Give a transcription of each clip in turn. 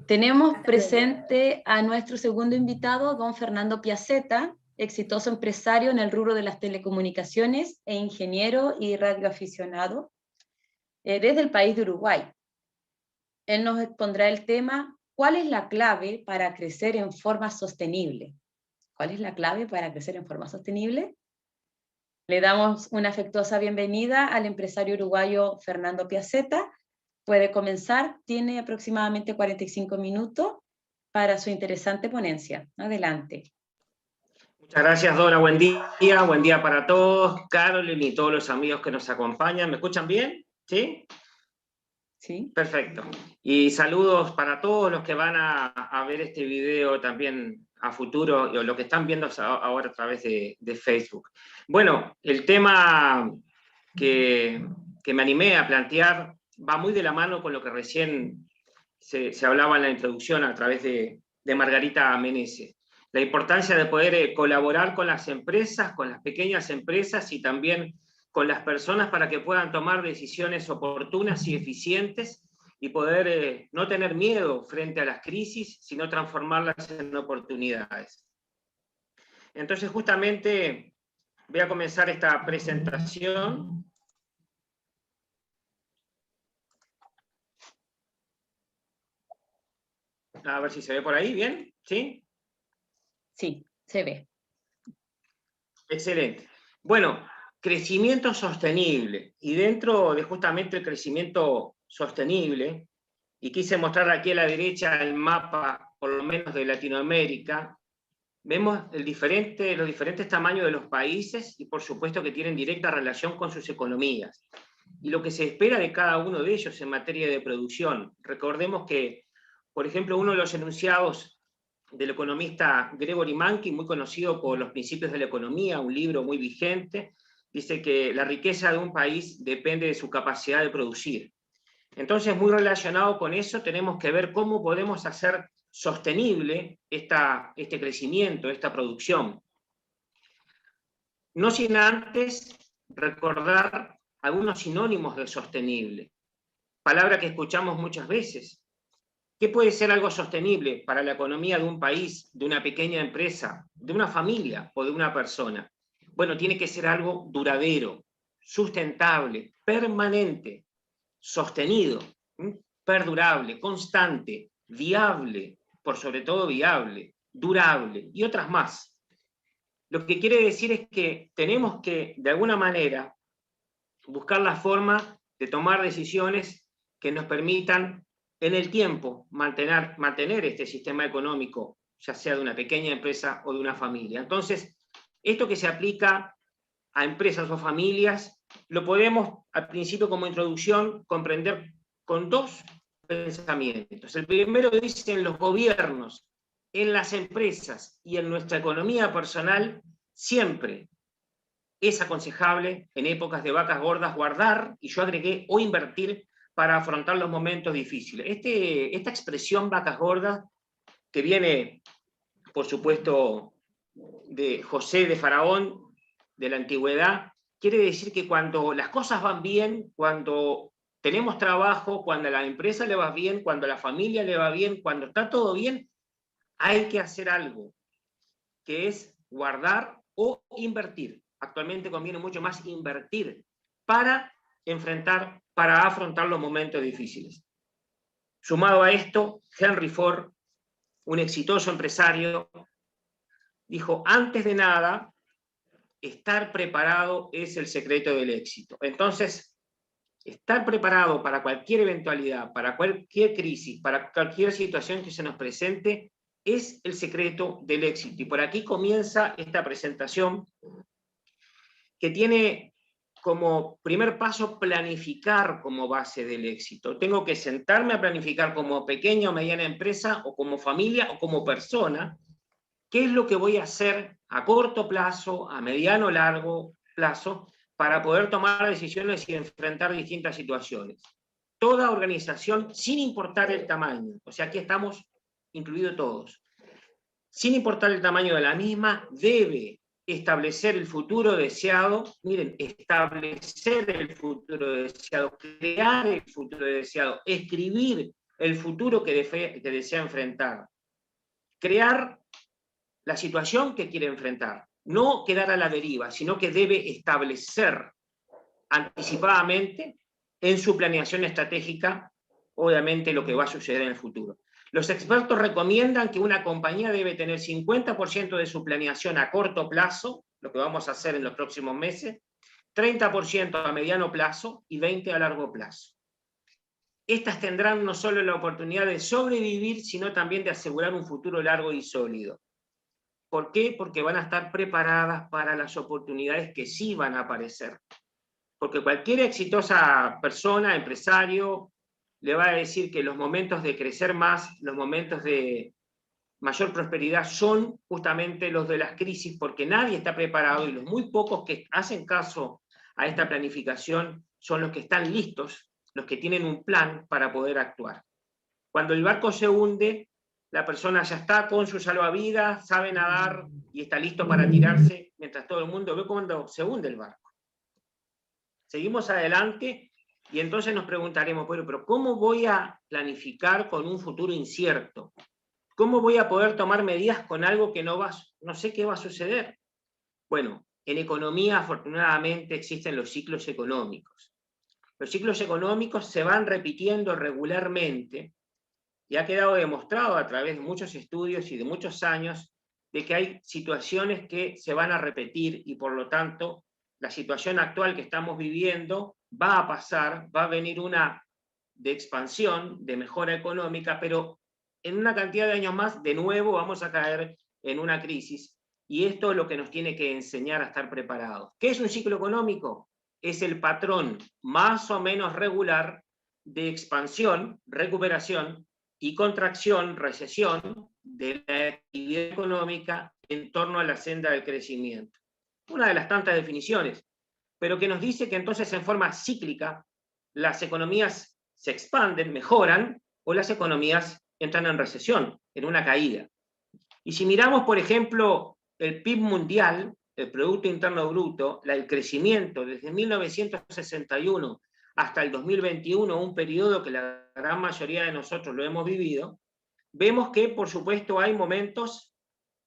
Tenemos presente a nuestro segundo invitado, don Fernando Piazzetta, exitoso empresario en el rubro de las telecomunicaciones e ingeniero y radioaficionado desde el país de Uruguay. Él nos expondrá el tema, ¿cuál es la clave para crecer en forma sostenible? ¿Cuál es la clave para crecer en forma sostenible? Le damos una afectuosa bienvenida al empresario uruguayo Fernando Piazzetta. Puede comenzar, tiene aproximadamente 45 minutos para su interesante ponencia. Adelante. Muchas gracias, Dora. Buen día para todos, Carolyn y todos los amigos que nos acompañan. ¿Me escuchan bien? ¿Sí? Sí. Perfecto. Y saludos para todos los que van a ver este video también a futuro, o lo que están viendo ahora a través de Facebook. Bueno, el tema que me animé a plantear va muy de la mano con lo que recién se hablaba en la introducción a través de Margarita Menezes. La importancia de poder colaborar con las empresas, con las pequeñas empresas y también con las personas para que puedan tomar decisiones oportunas y eficientes y poder no tener miedo frente a las crisis, sino transformarlas en oportunidades. Entonces, justamente, voy a comenzar esta presentación. A ver si se ve por ahí, ¿bien? ¿Sí? Sí, se ve. Excelente. Bueno, crecimiento sostenible. Y dentro de justamente el crecimiento sostenible, y quise mostrar aquí a la derecha el mapa, por lo menos de Latinoamérica, vemos los diferentes tamaños de los países y por supuesto que tienen directa relación con sus economías. Y lo que se espera de cada uno de ellos en materia de producción. Recordemos que, por ejemplo, uno de los enunciados del economista Gregory Mankiw, muy conocido por Los Principios de la Economía, un libro muy vigente, dice que la riqueza de un país depende de su capacidad de producir. Entonces, muy relacionado con eso, tenemos que ver cómo podemos hacer sostenible este crecimiento, esta producción. No sin antes recordar algunos sinónimos de sostenible, palabra que escuchamos muchas veces. ¿Qué puede ser algo sostenible para la economía de un país, de una pequeña empresa, de una familia o de una persona? Bueno, tiene que ser algo duradero, sustentable, permanente, sostenido, perdurable, constante, viable, por sobre todo viable, durable y otras más. Lo que quiere decir es que tenemos que, de alguna manera, buscar la forma de tomar decisiones que nos permitan en el tiempo mantener este sistema económico, ya sea de una pequeña empresa o de una familia. Entonces, esto que se aplica a empresas o familias, lo podemos, al principio como introducción, comprender con dos pensamientos. El primero dice en los gobiernos, en las empresas y en nuestra economía personal, siempre es aconsejable en épocas de vacas gordas guardar, y yo agregué, o invertir para afrontar los momentos difíciles. Esta expresión vacas gordas, que viene, por supuesto, de José de Faraón, de la antigüedad, quiere decir que cuando las cosas van bien, cuando tenemos trabajo, cuando a la empresa le va bien, cuando a la familia le va bien, cuando está todo bien, hay que hacer algo, que es guardar o invertir. Actualmente conviene mucho más invertir para afrontar los momentos difíciles. Sumado a esto, Henry Ford, un exitoso empresario, dijo, antes de nada, estar preparado es el secreto del éxito. Entonces, estar preparado para cualquier eventualidad, para cualquier crisis, para cualquier situación que se nos presente, es el secreto del éxito. Y por aquí comienza esta presentación que tiene como primer paso planificar como base del éxito. Tengo que sentarme a planificar como pequeña o mediana empresa, o como familia, o como persona, qué es lo que voy a hacer a corto plazo, a mediano o largo plazo, para poder tomar decisiones y enfrentar distintas situaciones. Toda organización, sin importar el tamaño, o sea, aquí estamos incluidos todos, sin importar el tamaño de la misma, debe establecer el futuro deseado, miren, establecer el futuro deseado, crear el futuro deseado, escribir el futuro que desea enfrentar, crear la situación que quiere enfrentar, no quedar a la deriva, sino que debe establecer anticipadamente en su planeación estratégica, obviamente, lo que va a suceder en el futuro. Los expertos recomiendan que una compañía debe tener 50% de su planeación a corto plazo, lo que vamos a hacer en los próximos meses, 30% a mediano plazo y 20% a largo plazo. Estas tendrán no solo la oportunidad de sobrevivir, sino también de asegurar un futuro largo y sólido. ¿Por qué? Porque van a estar preparadas para las oportunidades que sí van a aparecer. Porque cualquier exitosa persona, empresario, le va a decir que los momentos de crecer más, los momentos de mayor prosperidad son justamente los de las crisis, porque nadie está preparado y los muy pocos que hacen caso a esta planificación son los que están listos, los que tienen un plan para poder actuar. Cuando el barco se hunde, la persona ya está con su salvavidas, sabe nadar y está listo para tirarse, mientras todo el mundo ve cuando se hunde el barco. Seguimos adelante y entonces nos preguntaremos, bueno, pero ¿cómo voy a planificar con un futuro incierto? ¿Cómo voy a poder tomar medidas con algo que no sé qué va a suceder? Bueno, en economía afortunadamente existen los ciclos económicos. Los ciclos económicos se van repitiendo regularmente y ha quedado demostrado a través de muchos estudios y de muchos años de que hay situaciones que se van a repetir y por lo tanto la situación actual que estamos viviendo va a pasar, va a venir una de expansión, de mejora económica, pero en una cantidad de años más, de nuevo vamos a caer en una crisis. Y esto es lo que nos tiene que enseñar a estar preparados. ¿Qué es un ciclo económico? Es el patrón más o menos regular de expansión, recuperación y contracción, recesión de la actividad económica en torno a la senda del crecimiento. Una de las tantas definiciones, pero que nos dice que entonces en forma cíclica las economías se expanden, mejoran, o las economías entran en recesión, en una caída. Y si miramos, por ejemplo, el PIB mundial, el Producto Interno Bruto, el crecimiento desde 1961 hasta el 2021, un periodo que la gran mayoría de nosotros lo hemos vivido, vemos que, por supuesto, hay momentos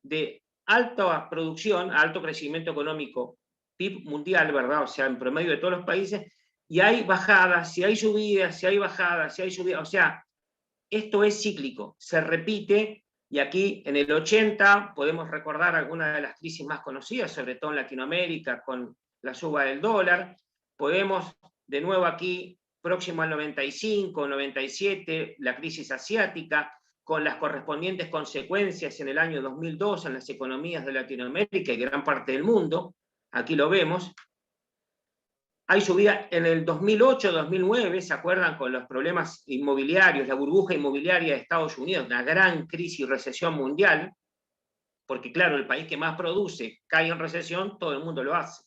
de alta producción, alto crecimiento económico, PIB mundial, ¿verdad? O sea, en promedio de todos los países, y hay bajadas, si hay subidas, si hay bajadas, si hay subidas, o sea, esto es cíclico, se repite, y aquí en el 80 podemos recordar algunas de las crisis más conocidas, sobre todo en Latinoamérica, con la suba del dólar, podemos de nuevo aquí, próximo al 95, 97, la crisis asiática, con las correspondientes consecuencias en el año 2002 en las economías de Latinoamérica y gran parte del mundo, aquí lo vemos. Hay subida en el 2008-2009, ¿se acuerdan? Con los problemas inmobiliarios, la burbuja inmobiliaria de Estados Unidos, una gran crisis y recesión mundial, porque claro, el país que más produce cae en recesión, todo el mundo lo hace.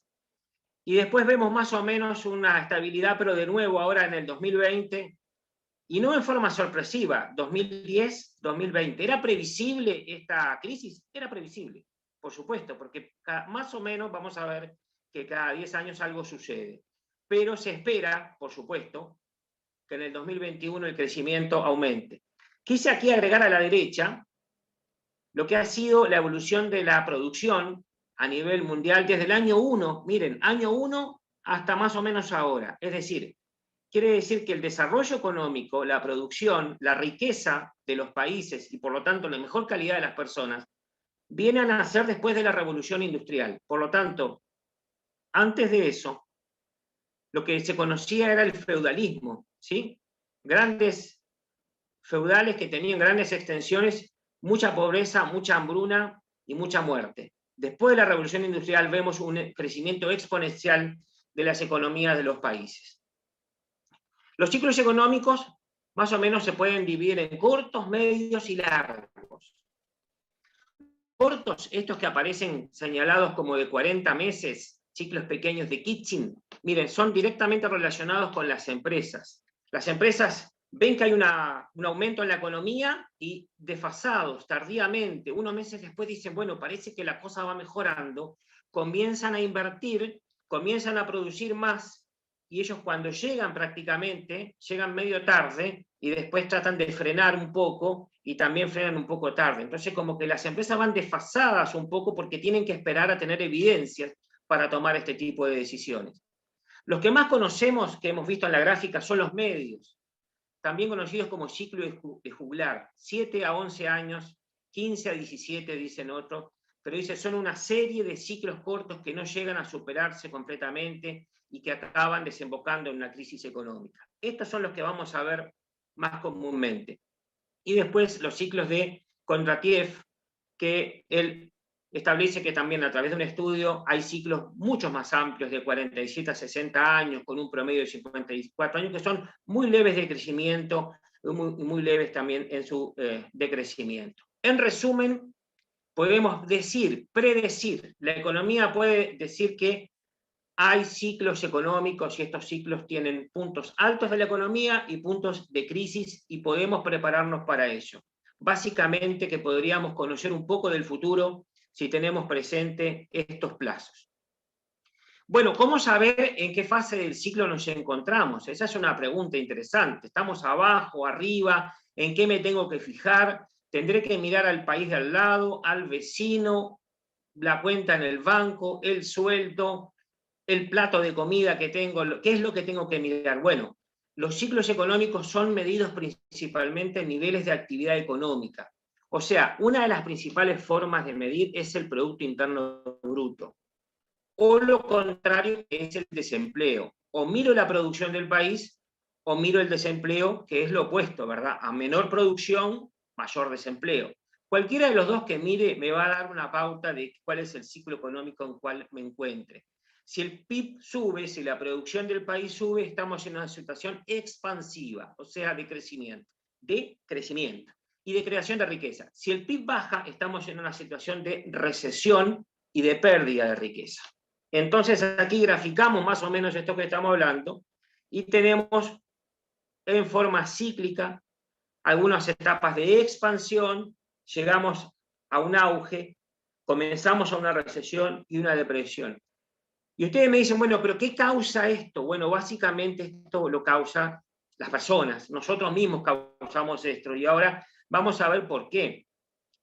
Y después vemos más o menos una estabilidad, pero de nuevo ahora en el 2020, y no en forma sorpresiva, 2010-2020. ¿Era previsible esta crisis? Era previsible, por supuesto, porque más o menos vamos a ver que cada 10 años algo sucede. Pero se espera, por supuesto, que en el 2021 el crecimiento aumente. Quise aquí agregar a la derecha lo que ha sido la evolución de la producción a nivel mundial desde el año 1, miren, año 1 hasta más o menos ahora. Es decir, quiere decir que el desarrollo económico, la producción, la riqueza de los países y por lo tanto la mejor calidad de las personas, viene a nacer después de la revolución industrial. Por lo tanto, antes de eso, lo que se conocía era el feudalismo, ¿sí? Grandes feudales que tenían grandes extensiones, mucha pobreza, mucha hambruna y mucha muerte. Después de la revolución industrial vemos un crecimiento exponencial de las economías de los países. Los ciclos económicos más o menos se pueden dividir en cortos, medios y largos. Cortos, estos que aparecen señalados como de 40 meses, ciclos pequeños de Kitchen, miren, son directamente relacionados con las empresas. Las empresas ven que hay un aumento en la economía y desfasados, tardíamente, unos meses después dicen, bueno, parece que la cosa va mejorando, comienzan a invertir, comienzan a producir más, y ellos cuando llegan prácticamente, llegan medio tarde y después tratan de frenar un poco y también frenan un poco tarde. Entonces como que las empresas van desfasadas un poco porque tienen que esperar a tener evidencias para tomar este tipo de decisiones. Los que más conocemos, que hemos visto en la gráfica, son los medios, también conocidos como ciclo de juglar, 7 a 11 años, 15 a 17 dicen otros, pero dice, son una serie de ciclos cortos que no llegan a superarse completamente y que acaban desembocando en una crisis económica. Estos son los que vamos a ver más comúnmente. Y después los ciclos de Kondratiev, que él establece que también a través de un estudio hay ciclos mucho más amplios, de 47 a 60 años, con un promedio de 54 años, que son muy leves de crecimiento, muy leves también en su decrecimiento. En resumen, podemos predecir, la economía puede decir que hay ciclos económicos y estos ciclos tienen puntos altos de la economía y puntos de crisis y podemos prepararnos para ello. Básicamente que podríamos conocer un poco del futuro si tenemos presente estos plazos. Bueno, ¿cómo saber en qué fase del ciclo nos encontramos? Esa es una pregunta interesante. ¿Estamos abajo, arriba? ¿En qué me tengo que fijar? ¿Tendré que mirar al país de al lado, al vecino, la cuenta en el banco, el sueldo, el plato de comida que tengo? ¿Qué es lo que tengo que mirar? Bueno, los ciclos económicos son medidos principalmente en niveles de actividad económica. O sea, una de las principales formas de medir es el Producto Interno Bruto. O lo contrario, que es el desempleo. O miro la producción del país, o miro el desempleo, que es lo opuesto, ¿verdad? A menor producción, mayor desempleo. Cualquiera de los dos que mire me va a dar una pauta de cuál es el ciclo económico en cual me encuentre. Si el PIB sube, si la producción del país sube, estamos en una situación expansiva, o sea, de crecimiento y de creación de riqueza. Si el PIB baja, estamos en una situación de recesión y de pérdida de riqueza. Entonces aquí graficamos más o menos esto que estamos hablando y tenemos en forma cíclica algunas etapas de expansión, llegamos a un auge, comenzamos a una recesión y una depresión. Y ustedes me dicen, bueno, pero ¿qué causa esto? Bueno, básicamente esto lo causa las personas, nosotros mismos causamos esto y ahora vamos a ver por qué.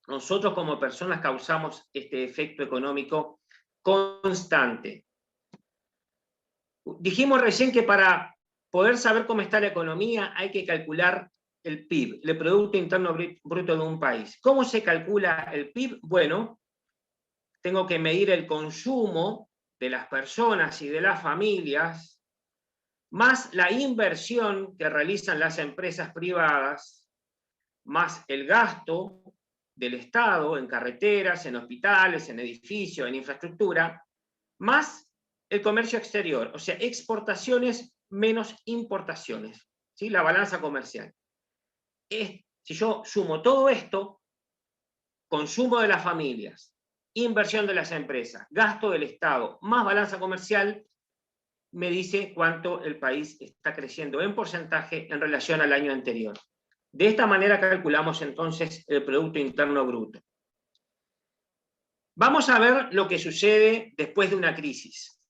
Nosotros como personas causamos este efecto económico constante. Dijimos recién que para poder saber cómo está la economía hay que calcular el PIB, el Producto Interno Bruto de un país. ¿Cómo se calcula el PIB? Bueno, tengo que medir el consumo de las personas y de las familias, más la inversión que realizan las empresas privadas, más el gasto del Estado en carreteras, en hospitales, en edificios, en infraestructura, más el comercio exterior, o sea, exportaciones menos importaciones, ¿sí? La balanza comercial. Si yo sumo todo esto, consumo de las familias, inversión de las empresas, gasto del Estado, más balanza comercial, me dice cuánto el país está creciendo en porcentaje en relación al año anterior. De esta manera calculamos entonces el Producto Interno Bruto. Vamos a ver lo que sucede después de una crisis.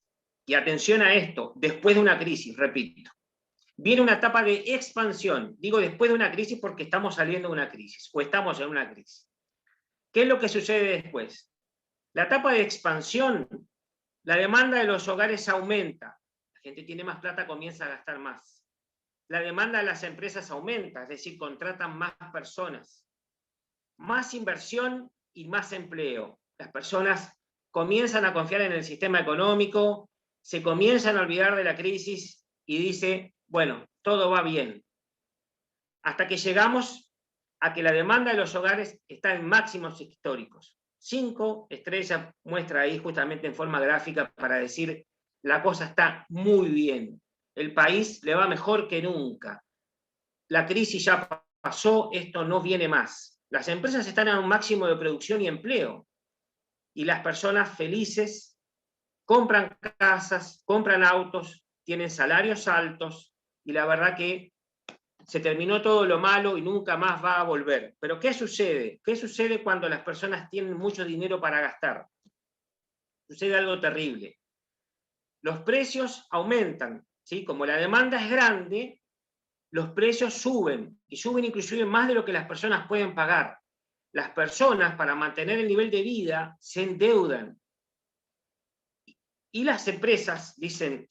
Y atención a esto, después de una crisis, repito. Viene una etapa de expansión. Digo después de una crisis porque estamos saliendo de una crisis, o estamos en una crisis. ¿Qué es lo que sucede después? La etapa de expansión, la demanda de los hogares aumenta. La gente tiene más plata, comienza a gastar más. La demanda de las empresas aumenta, es decir, contratan más personas. Más inversión y más empleo. Las personas comienzan a confiar en el sistema económico, se comienzan a olvidar de la crisis y dice, bueno, todo va bien. Hasta que llegamos a que la demanda de los hogares está en máximos históricos. 5 estrellas muestra ahí justamente en forma gráfica para decir la cosa está muy bien. El país le va mejor que nunca. La crisis ya pasó, esto no viene más. Las empresas están a un máximo de producción y empleo. Y las personas felices compran casas, compran autos, tienen salarios altos, y la verdad que se terminó todo lo malo y nunca más va a volver. Pero ¿qué sucede? ¿Qué sucede cuando las personas tienen mucho dinero para gastar? Sucede algo terrible. Los precios aumentan, ¿sí? Como la demanda es grande, los precios suben, y suben inclusive más de lo que las personas pueden pagar. Las personas, para mantener el nivel de vida, se endeudan. Y las empresas dicen,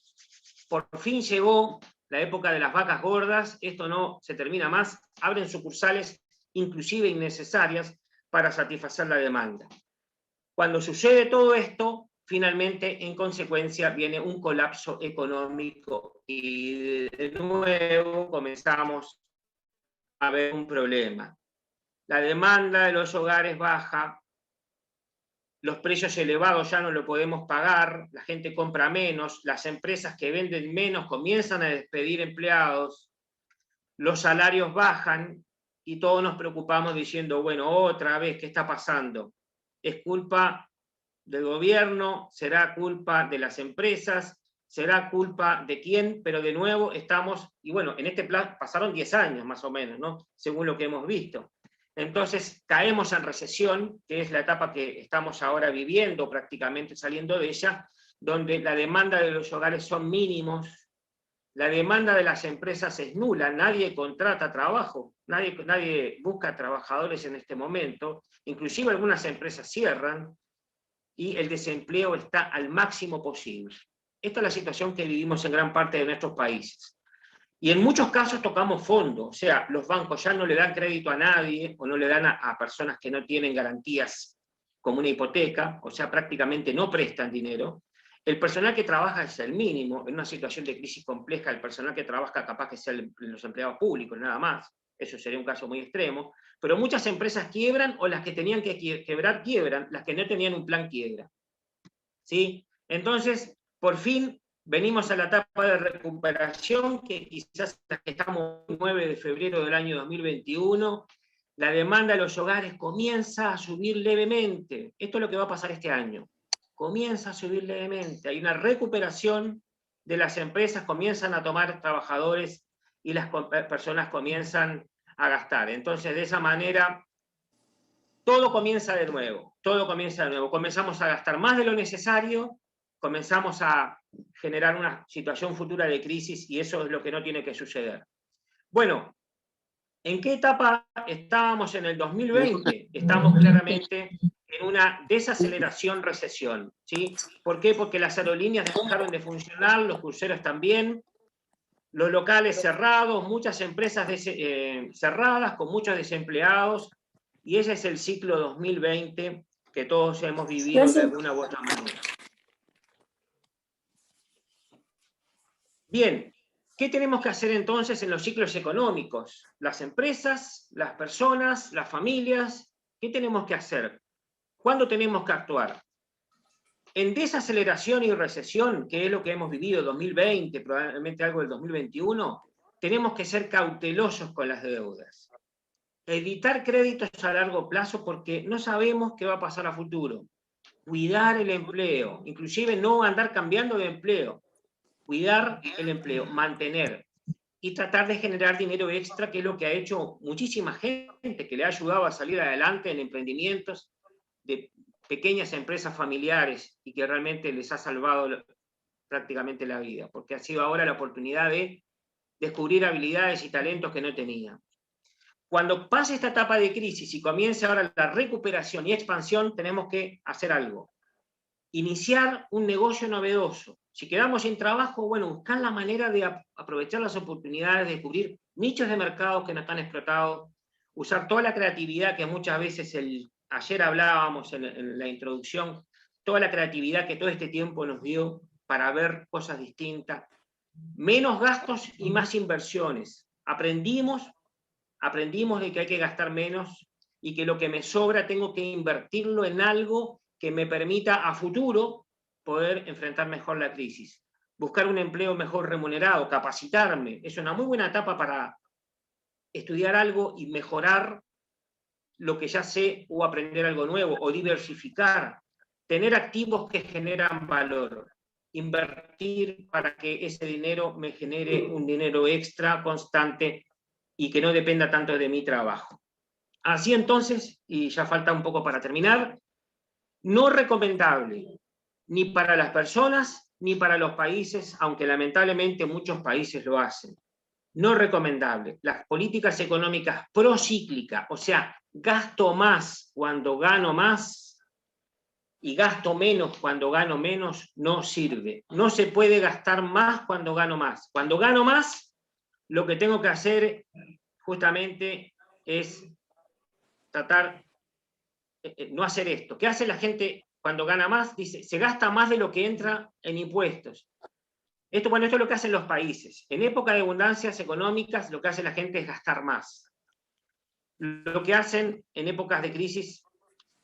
por fin llegó la época de las vacas gordas, esto no se termina más, abren sucursales inclusive innecesarias para satisfacer la demanda. Cuando sucede todo esto, finalmente, en consecuencia, viene un colapso económico y de nuevo comenzamos a ver un problema. La demanda de los hogares baja, los precios elevados ya no lo podemos pagar, la gente compra menos, las empresas que venden menos comienzan a despedir empleados, los salarios bajan y todos nos preocupamos diciendo, bueno, otra vez, ¿qué está pasando? ¿Es culpa del gobierno? ¿Será culpa de las empresas? ¿Será culpa de quién? Pero de nuevo estamos, y bueno, en este plan pasaron 10 años más o menos, ¿no? Según lo que hemos visto. Entonces caemos en recesión, que es la etapa que estamos ahora viviendo, prácticamente saliendo de ella, donde la demanda de los hogares son mínimos, la demanda de las empresas es nula, nadie contrata trabajo, nadie busca trabajadores en este momento, inclusive algunas empresas cierran, y el desempleo está al máximo posible. Esta es la situación que vivimos en gran parte de nuestros países. Y en muchos casos tocamos fondo, o sea, los bancos ya no le dan crédito a nadie, o no le dan a personas que no tienen garantías como una hipoteca, o sea, prácticamente no prestan dinero. El personal que trabaja es el mínimo, en una situación de crisis compleja, el personal que trabaja capaz que sea los empleados públicos, nada más, eso sería un caso muy extremo, pero muchas empresas quiebran, o las que tenían que quebrar quiebran, las que no tenían un plan quiebra. ¿Sí? Entonces, por fin, venimos a la etapa de recuperación, que quizás estamos el 9 de febrero del año 2021, la demanda de los hogares comienza a subir levemente. Esto es lo que va a pasar este año. Comienza a subir levemente. Hay una recuperación de las empresas, comienzan a tomar trabajadores y las personas comienzan a gastar. Entonces, de esa manera, todo comienza de nuevo. Todo comienza de nuevo. Comenzamos a gastar más de lo necesario, comenzamos a generar una situación futura de crisis, y eso es lo que no tiene que suceder. Bueno, ¿en qué etapa estábamos en el 2020? Estamos claramente en una desaceleración, recesión, ¿sí? ¿Por qué? Porque las aerolíneas dejaron de funcionar, los cruceros también, los locales cerrados, muchas empresas cerradas con muchos desempleados, y ese es el ciclo 2020 que todos hemos vivido de alguna u otra manera. Bien, ¿qué tenemos que hacer entonces en los ciclos económicos? Las empresas, las personas, las familias, ¿qué tenemos que hacer? ¿Cuándo tenemos que actuar? En desaceleración y recesión, que es lo que hemos vivido en 2020, probablemente algo del 2021, tenemos que ser cautelosos con las deudas. Evitar créditos a largo plazo porque no sabemos qué va a pasar a futuro. Cuidar el empleo, inclusive no andar cambiando de empleo. Cuidar el empleo, mantener y tratar de generar dinero extra, que es lo que ha hecho muchísima gente, que le ha ayudado a salir adelante en emprendimientos de pequeñas empresas familiares, y que realmente les ha salvado prácticamente la vida, porque ha sido ahora la oportunidad de descubrir habilidades y talentos que no tenían. Cuando pase esta etapa de crisis y comience ahora la recuperación y expansión, tenemos que hacer algo. Iniciar un negocio novedoso. Si quedamos sin trabajo, bueno, buscar la manera de aprovechar las oportunidades, de descubrir nichos de mercado que no están explotados, usar toda la creatividad que muchas veces ayer hablábamos en la introducción, toda la creatividad que todo este tiempo nos dio para ver cosas distintas, menos gastos y más inversiones. Aprendimos de que hay que gastar menos, y que lo que me sobra tengo que invertirlo en algo que me permita a futuro poder enfrentar mejor la crisis. Buscar un empleo mejor remunerado, capacitarme, es una muy buena etapa para estudiar algo y mejorar lo que ya sé, o aprender algo nuevo, o diversificar, tener activos que generan valor, invertir para que ese dinero me genere un dinero extra constante y que no dependa tanto de mi trabajo. Así entonces, y ya falta un poco para terminar, no recomendable ni para las personas ni para los países, aunque lamentablemente muchos países lo hacen. No recomendable. Las políticas económicas procíclicas, o sea, gasto más cuando gano más y gasto menos cuando gano menos, no sirve. No se puede gastar más cuando gano más. Cuando gano más, lo que tengo que hacer justamente es tratar, no hacer esto. ¿Qué hace la gente cuando gana más? Dice, se gasta más de lo que entra en impuestos. Esto es lo que hacen los países. En época de abundancias económicas, lo que hace la gente es gastar más. Lo que hacen en épocas de crisis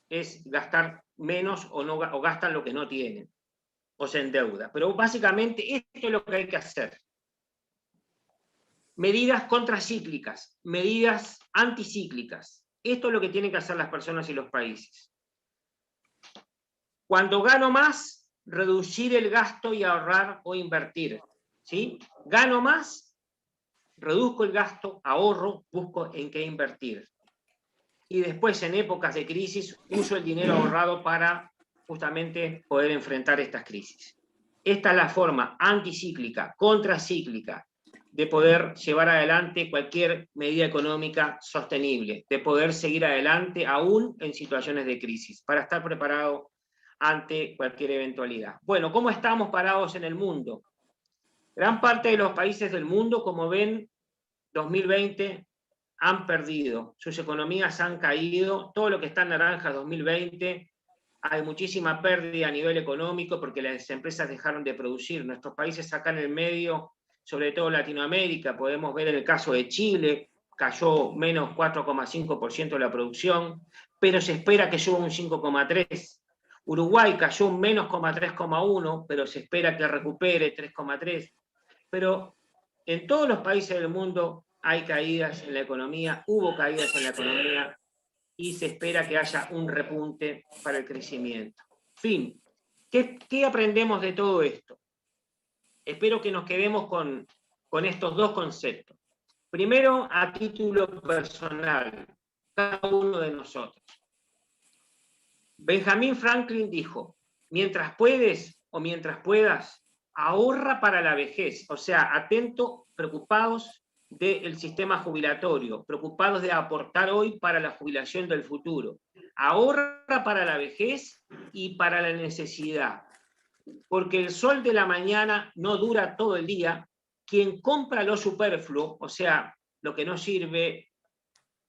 es gastar menos o gastan lo que no tienen, o se endeuda. Pero básicamente esto es lo que hay que hacer. Medidas contracíclicas, medidas anticíclicas. Esto es lo que tienen que hacer las personas y los países. Cuando gano más, reducir el gasto y ahorrar o invertir. ¿Sí? Gano más, reduzco el gasto, ahorro, busco en qué invertir. Y después, en épocas de crisis, uso el dinero ahorrado para justamente poder enfrentar estas crisis. Esta es la forma anticíclica, contracíclica, de poder llevar adelante cualquier medida económica sostenible, de poder seguir adelante aún en situaciones de crisis, para estar preparado ante cualquier eventualidad. Bueno, ¿cómo estamos parados en el mundo? Gran parte de los países del mundo, como ven, 2020 han perdido, sus economías han caído, todo lo que está en naranja 2020, hay muchísima pérdida a nivel económico porque las empresas dejaron de producir. Nuestros países acá en el medio, sobre todo Latinoamérica, podemos ver en el caso de Chile, cayó menos 4,5% la producción, pero se espera que suba un 5,3%. Uruguay cayó un menos 3,1%, pero se espera que recupere 3,3%. Pero en todos los países del mundo hay caídas en la economía, hubo caídas en la economía y se espera que haya un repunte para el crecimiento. Fin, ¿qué aprendemos de todo esto? Espero que nos quedemos con estos dos conceptos. Primero, a título personal, cada uno de nosotros. Benjamin Franklin dijo, mientras puedes o mientras puedas, ahorra para la vejez, o sea, atento, preocupados del sistema jubilatorio, preocupados de aportar hoy para la jubilación del futuro. Ahorra para la vejez y para la necesidad, porque el sol de la mañana no dura todo el día. Quien compra lo superfluo, o sea, lo que no sirve,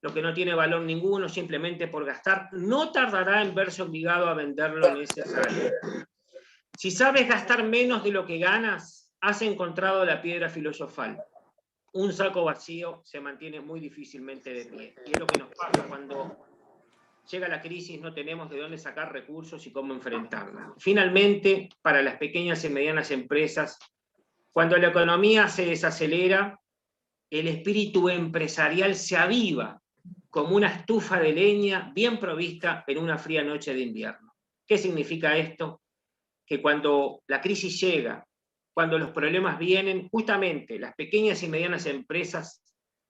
lo que no tiene valor ninguno, simplemente por gastar, no tardará en verse obligado a vender lo necesario. Si sabes gastar menos de lo que ganas, has encontrado la piedra filosofal. Un saco vacío se mantiene muy difícilmente de pie. Y es lo que nos pasa cuando llega la crisis, no tenemos de dónde sacar recursos y cómo enfrentarla. Finalmente, para las pequeñas y medianas empresas, cuando la economía se desacelera, el espíritu empresarial se aviva como una estufa de leña bien provista en una fría noche de invierno. ¿Qué significa esto? Que cuando la crisis llega, cuando los problemas vienen, justamente las pequeñas y medianas empresas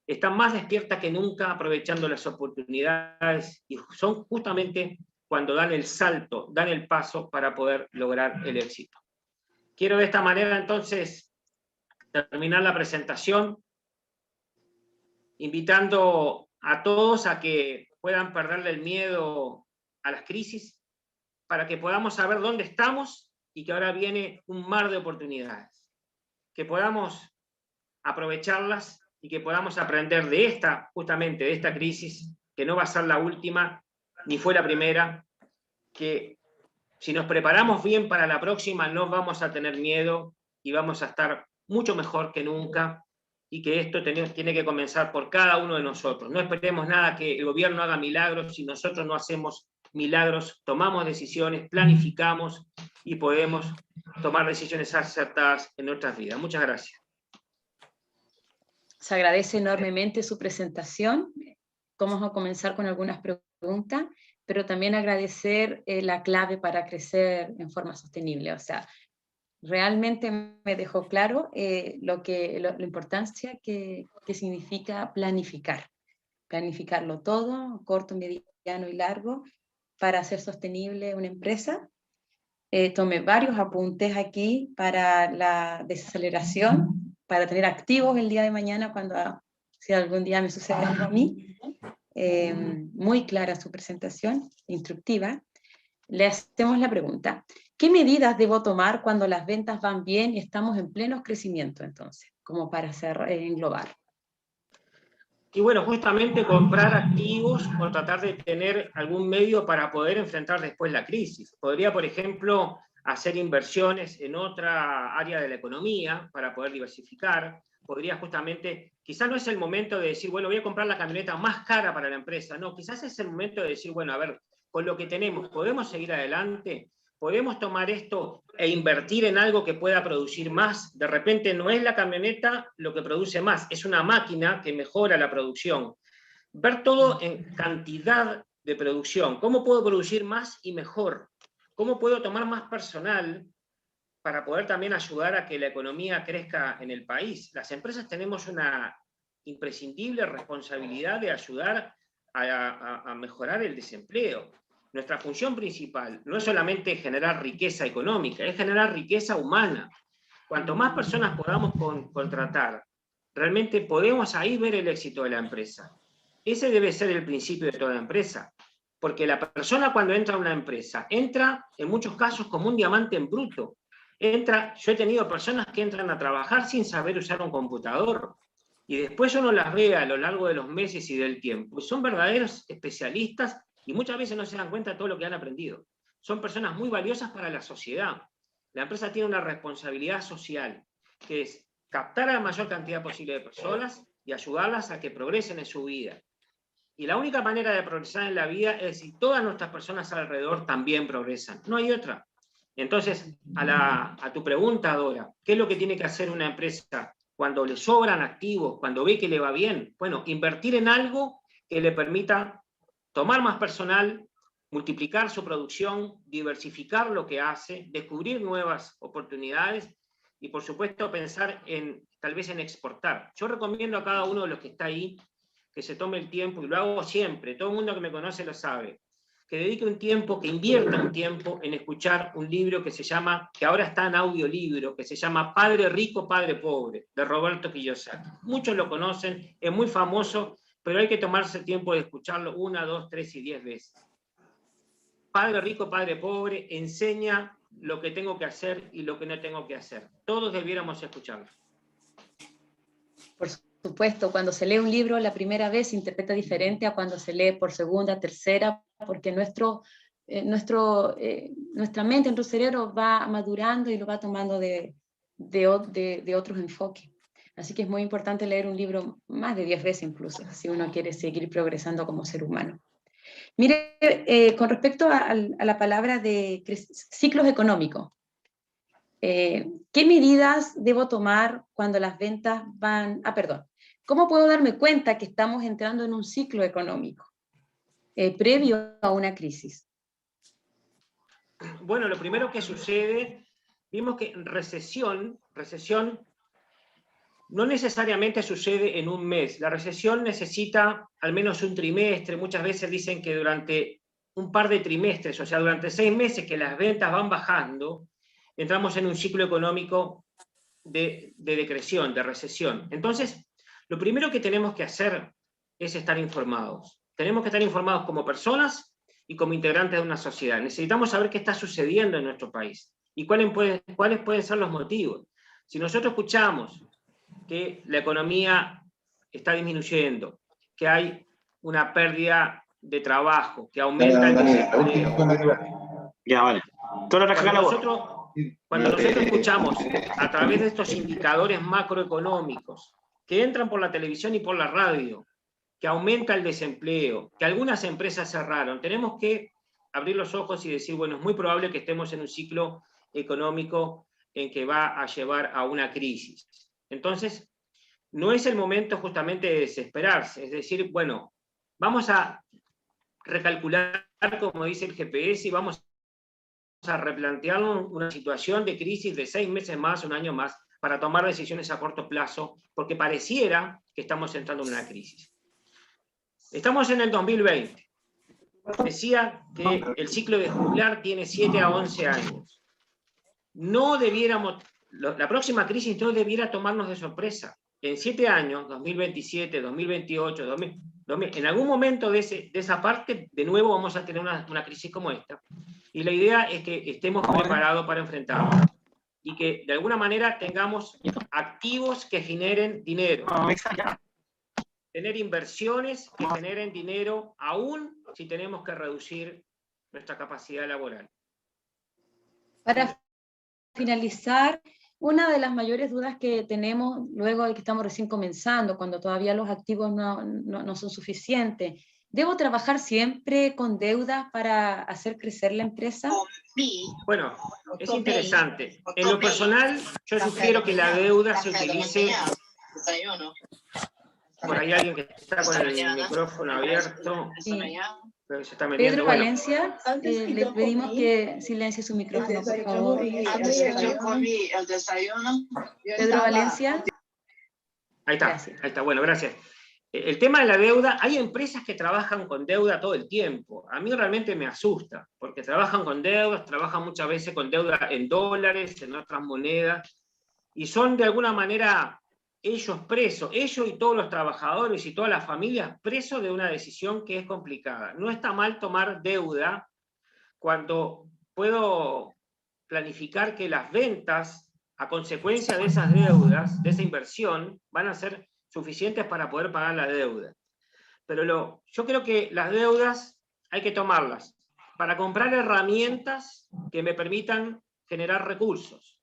están más despiertas que nunca aprovechando las oportunidades y son justamente cuando dan el salto, dan el paso para poder lograr el éxito. Quiero de esta manera entonces terminar la presentación invitando a todos a que puedan perderle el miedo a las crisis para que podamos saber dónde estamos y que ahora viene un mar de oportunidades, que podamos aprovecharlas y que podamos aprender de esta, justamente de esta crisis, que no va a ser la última, ni fue la primera, que si nos preparamos bien para la próxima no vamos a tener miedo y vamos a estar mucho mejor que nunca, y que esto tiene que comenzar por cada uno de nosotros. No esperemos nada que el gobierno haga milagros si nosotros no hacemos milagros, tomamos decisiones, planificamos y podemos tomar decisiones acertadas en nuestras vidas. Muchas gracias. Se agradece enormemente su presentación. Vamos a comenzar con algunas preguntas, pero también agradecer la clave para crecer en forma sostenible. O sea, realmente me dejó claro la importancia que significa planificarlo todo, corto, mediano y largo, para hacer sostenible una empresa Tomé varios apuntes aquí para la desaceleración, para tener activos el día de mañana si algún día me sucede algo a mí. Muy clara su presentación, instructiva. Le hacemos la pregunta: ¿qué medidas debo tomar cuando las ventas van bien y estamos en pleno crecimiento, entonces? Como para englobar. Y bueno, justamente comprar activos o tratar de tener algún medio para poder enfrentar después la crisis. Podría, por ejemplo, hacer inversiones en otra área de la economía para poder diversificar. Podría justamente, quizás no es el momento de decir, bueno, voy a comprar la camioneta más cara para la empresa. No, quizás es el momento de decir, bueno, a ver, con lo que tenemos, ¿podemos seguir adelante? ¿Podemos tomar esto e invertir en algo que pueda producir más? De repente no es la camioneta lo que produce más, es una máquina que mejora la producción. Ver todo en cantidad de producción. ¿Cómo puedo producir más y mejor? ¿Cómo puedo tomar más personal para poder también ayudar a que la economía crezca en el país? Las empresas tenemos una imprescindible responsabilidad de ayudar a mejorar el desempleo. Nuestra función principal no es solamente generar riqueza económica, es generar riqueza humana. Cuanto más personas podamos contratar, realmente podemos ahí ver el éxito de la empresa. Ese debe ser el principio de toda empresa, porque la persona cuando entra a una empresa, entra en muchos casos como un diamante en bruto. Yo he tenido personas que entran a trabajar sin saber usar un computador, y después uno las ve a lo largo de los meses y del tiempo. Son verdaderos especialistas y muchas veces no se dan cuenta de todo lo que han aprendido. Son personas muy valiosas para la sociedad. La empresa tiene una responsabilidad social, que es captar a la mayor cantidad posible de personas y ayudarlas a que progresen en su vida. Y la única manera de progresar en la vida es si todas nuestras personas alrededor también progresan. No hay otra. Entonces, a tu pregunta, Dora, ¿qué es lo que tiene que hacer una empresa cuando le sobran activos, cuando ve que le va bien? Bueno, invertir en algo que le permita tomar más personal, multiplicar su producción, diversificar lo que hace, descubrir nuevas oportunidades y, por supuesto, pensar tal vez en exportar. Yo recomiendo a cada uno de los que está ahí que se tome el tiempo, y lo hago siempre, todo el mundo que me conoce lo sabe, que dedique un tiempo, que invierta un tiempo en escuchar un libro que ahora está en audiolibro, que se llama Padre Rico, Padre Pobre, de Roberto Kiyosaki. Muchos lo conocen, es muy famoso, pero hay que tomarse el tiempo de escucharlo 1, 2, 3 y 10 veces. Padre Rico, Padre Pobre enseña lo que tengo que hacer y lo que no tengo que hacer. Todos debiéramos escucharlo. Por supuesto, cuando se lee un libro la primera vez se interpreta diferente a cuando se lee por segunda, tercera, porque nuestra mente, nuestro cerebro va madurando y lo va tomando de otros enfoques. Así que es muy importante leer un libro más de 10 veces incluso, si uno quiere seguir progresando como ser humano. Mire, con respecto a la palabra de ciclos económicos, ¿qué medidas debo tomar cuando las ventas van... ¿Cómo puedo darme cuenta que estamos entrando en un ciclo económico previo a una crisis? Bueno, lo primero que sucede, vimos que recesión no necesariamente sucede en un mes. La recesión necesita al menos un trimestre. Muchas veces dicen que durante un par de trimestres, o sea, durante 6 meses que las ventas van bajando, entramos en un ciclo económico de decreción, de recesión. Entonces, lo primero que tenemos que hacer es estar informados. Tenemos que estar informados como personas y como integrantes de una sociedad. Necesitamos saber qué está sucediendo en nuestro país y cuáles pueden ser los motivos. Si nosotros escuchamos que la economía está disminuyendo, que hay una pérdida de trabajo, que aumenta el desempleo. Ya, vale. Cuando nosotros escuchamos a través de estos indicadores macroeconómicos que entran por la televisión y por la radio, que aumenta el desempleo, que algunas empresas cerraron, tenemos que abrir los ojos y decir, bueno, es muy probable que estemos en un ciclo económico en que va a llevar a una crisis. Entonces, no es el momento justamente de desesperarse, es decir, bueno, vamos a recalcular, como dice el GPS, y vamos a replantear una situación de crisis de 6 meses más, un año más, para tomar decisiones a corto plazo, porque pareciera que estamos entrando en una crisis. Estamos en el 2020. Decía que el ciclo de juglar tiene 7 a 11 años. no debiéramos, la próxima crisis no debiera tomarnos de sorpresa. En 7 años, 2027, 2028, en algún momento de esa parte, de nuevo vamos a tener una crisis como esta. Y la idea es que estemos preparados para enfrentarla. Y que de alguna manera tengamos activos que generen dinero. Tener inversiones que generen dinero, aún si tenemos que reducir nuestra capacidad laboral. Para finalizar, una de las mayores dudas que tenemos luego de que estamos recién comenzando, cuando todavía los activos no son suficientes, ¿debo trabajar siempre con deudas para hacer crecer la empresa? Bueno, es interesante. En lo personal, yo sugiero que la deuda se utilice... Por ahí alguien que está con el micrófono abierto. Sí. Se está metiendo. Pedro Valencia, le pedimos que silencie su micrófono, por favor. Pedro Valencia. Ahí está, gracias. Ahí está, bueno, gracias. El tema de la deuda, hay empresas que trabajan con deuda todo el tiempo. A mí realmente me asusta, porque trabajan con deudas, trabajan muchas veces con deuda en dólares, en otras monedas, y son de alguna manera ellos presos, ellos y todos los trabajadores y todas las familias presos de una decisión que es complicada. No está mal tomar deuda cuando puedo planificar que las ventas a consecuencia de esas deudas, de esa inversión, van a ser suficientes para poder pagar la deuda. Pero yo creo que las deudas hay que tomarlas para comprar herramientas que me permitan generar recursos,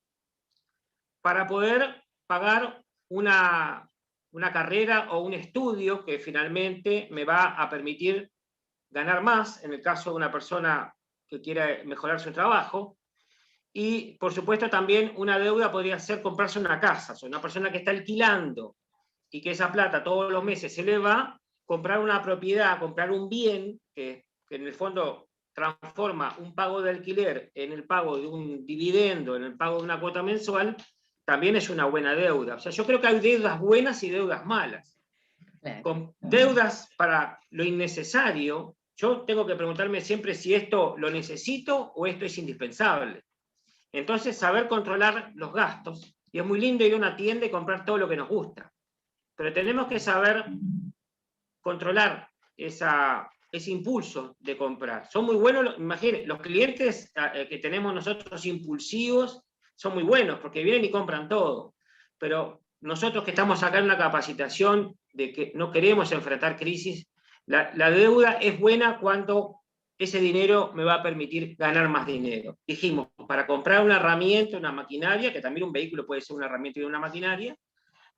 para poder pagar una carrera o un estudio que finalmente me va a permitir ganar más, en el caso de una persona que quiera mejorar su trabajo. Y, por supuesto, también una deuda podría ser comprarse una casa. O sea, una persona que está alquilando y que esa plata todos los meses se le va, comprar una propiedad, comprar un bien, que en el fondo transforma un pago de alquiler en el pago de un dividendo, en el pago de una cuota mensual, también es una buena deuda. O sea, yo creo que hay deudas buenas y deudas malas. Con deudas para lo innecesario, yo tengo que preguntarme siempre si esto lo necesito o esto es indispensable. Entonces, saber controlar los gastos. Y es muy lindo ir a una tienda y comprar todo lo que nos gusta. Pero tenemos que saber controlar ese impulso de comprar. Son muy buenos, imagínense, los clientes que tenemos nosotros impulsivos son muy buenos porque vienen y compran todo. Pero nosotros que estamos acá en una capacitación de que no queremos enfrentar crisis, la deuda es buena cuando ese dinero me va a permitir ganar más dinero. Dijimos, para comprar una herramienta, una maquinaria, que también un vehículo puede ser una herramienta y una maquinaria,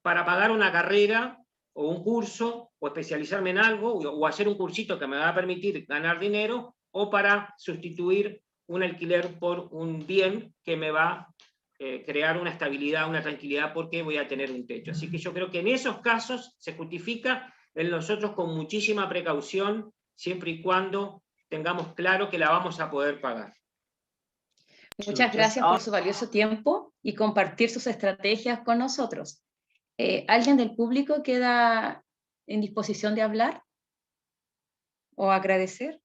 para pagar una carrera o un curso, o especializarme en algo, o hacer un cursito que me va a permitir ganar dinero, o para sustituir un alquiler por un bien que me va a crear una estabilidad, una tranquilidad, porque voy a tener un techo. Así que yo creo que en esos casos se justifica en nosotros con muchísima precaución, siempre y cuando tengamos claro que la vamos a poder pagar. Muchas gracias por su valioso tiempo y compartir sus estrategias con nosotros. ¿Alguien del público queda en disposición de hablar o agradecer?